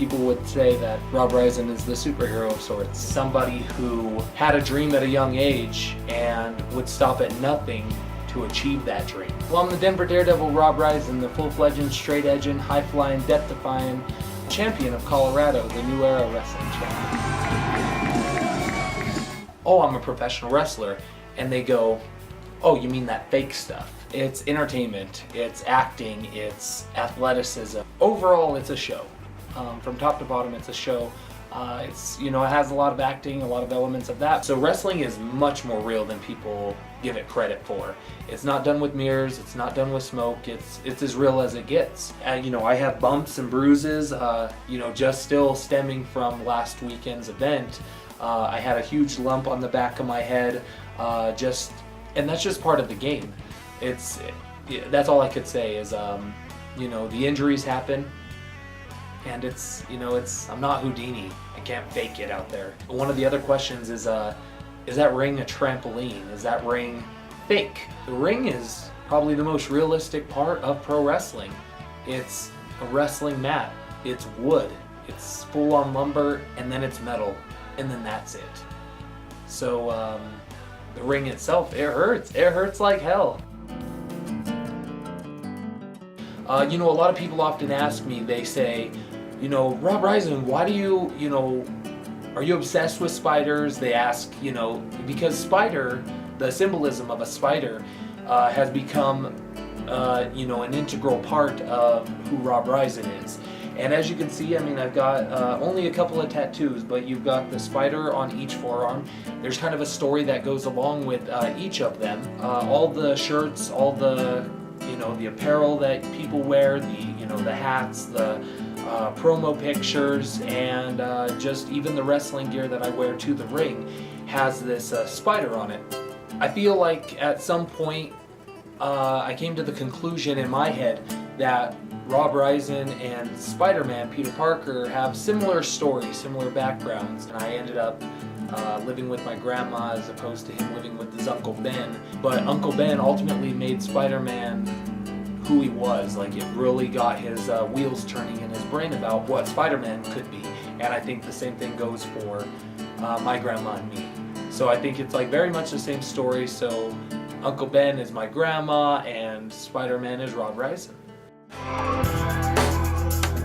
people would say that Rob Ryzin is the superhero of sorts. Somebody who had a dream at a young age and would stop at nothing to achieve that dream. Well, I'm the Denver Daredevil Rob Ryzin, the full-fledged, straight-edging, high-flying, death-defying champion of Colorado, the New Era Wrestling champion. Oh, I'm a professional wrestler. And they go, oh, you mean that fake stuff? It's entertainment, it's acting, it's athleticism. Overall, it's a show. From top to bottom, it's a show. It's, you know, it has a lot of acting, a lot of elements of that. So wrestling is much more real than people give it credit for. It's not done with mirrors, it's not done with smoke, it's as real as it gets. You know, I have bumps and bruises, you know, just still stemming from last weekend's event. I had a huge lump on the back of my head, and that's just part of the game. That's all I could say is, you know, the injuries happen, and you know, I'm not Houdini. I can't fake it out there. One of the other questions is that ring a trampoline? Is that ring fake? The ring is probably the most realistic part of pro wrestling. It's a wrestling mat. It's wood. It's full-on lumber, and then it's metal, and then that's it. So the ring itself, it hurts. It hurts like hell. You know, a lot of people often ask me, they say, you know, Rob Ryzin, why do you know, are you obsessed with spiders? They ask, you know, because spider, the symbolism of a spider has become, you know, an integral part of who Rob Ryzin is. And as you can see, I mean, I've got only a couple of tattoos, but you've got the spider on each forearm. There's kind of a story that goes along with each of them. All the shirts, all the, you know, the apparel that people wear, you know, the hats, the promo pictures, and just even the wrestling gear that I wear to the ring has this spider on it. I feel like at some point I came to the conclusion in my head that Rob Ryzin and Spider-Man, Peter Parker, have similar stories, similar backgrounds, and I ended up living with my grandma as opposed to him living with his Uncle Ben. But Uncle Ben ultimately made Spider-Man who he was. Like, it really got his wheels turning in his brain about what Spider-Man could be. And I think the same thing goes for my grandma and me. So I think it's like very much the same story. So Uncle Ben is my grandma and Spider-Man is Rob Ryzin.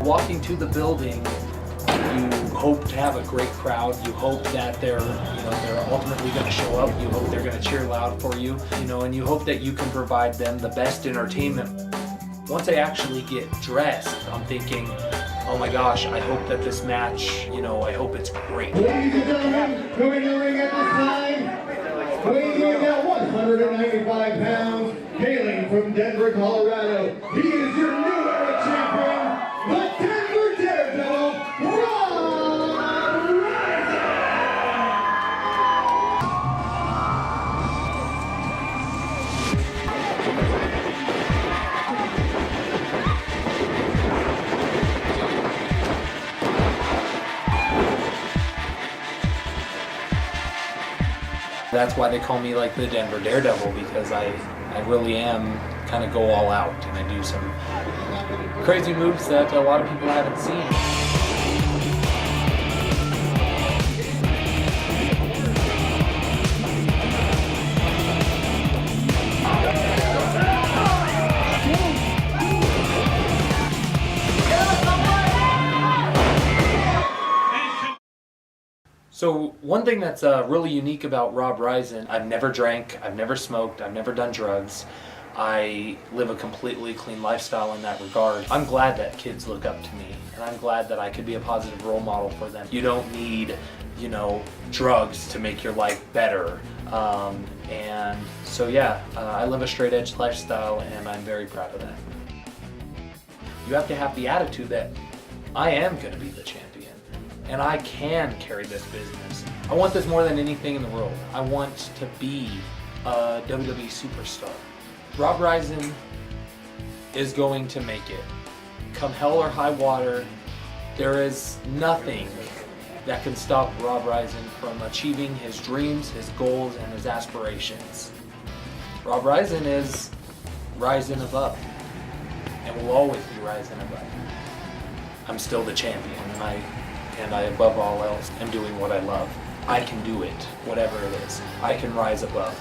Walking to the building, you hope to have a great crowd. You hope that they're ultimately going to show up. You hope they're going to cheer loud for you, you know, and you hope that you can provide them the best entertainment. Once I actually get dressed, I'm thinking, oh my gosh, I hope that this match, you know, I hope it's great. Ladies and gentlemen, coming to the ring at this time, weighing in at 195 pounds, hailing from Denver, Colorado, he is your new era champion, the Denver Daredevil, Rob Ryzin! That's why they call me like the Denver Daredevil, because I really am kind of go all out and I do some crazy moves that a lot of people haven't seen. So one thing that's really unique about Rob Ryzin, I've never drank, I've never smoked, I've never done drugs. I live a completely clean lifestyle in that regard. I'm glad that kids look up to me, and I'm glad that I could be a positive role model for them. You don't need, you know, drugs to make your life better. And so yeah, I live a straight edge lifestyle, and I'm very proud of that. You have to have the attitude that I am going to be the champion, and I can carry this business. I want this more than anything in the world. I want to be a WWE superstar. Rob Ryzin is going to make it. Come hell or high water, there is nothing that can stop Rob Ryzin from achieving his dreams, his goals, and his aspirations. Rob Ryzin is rising above, and will always be rising above. I'm still the champion, and I above all else am doing what I love. I can do it, whatever it is. I can rise above.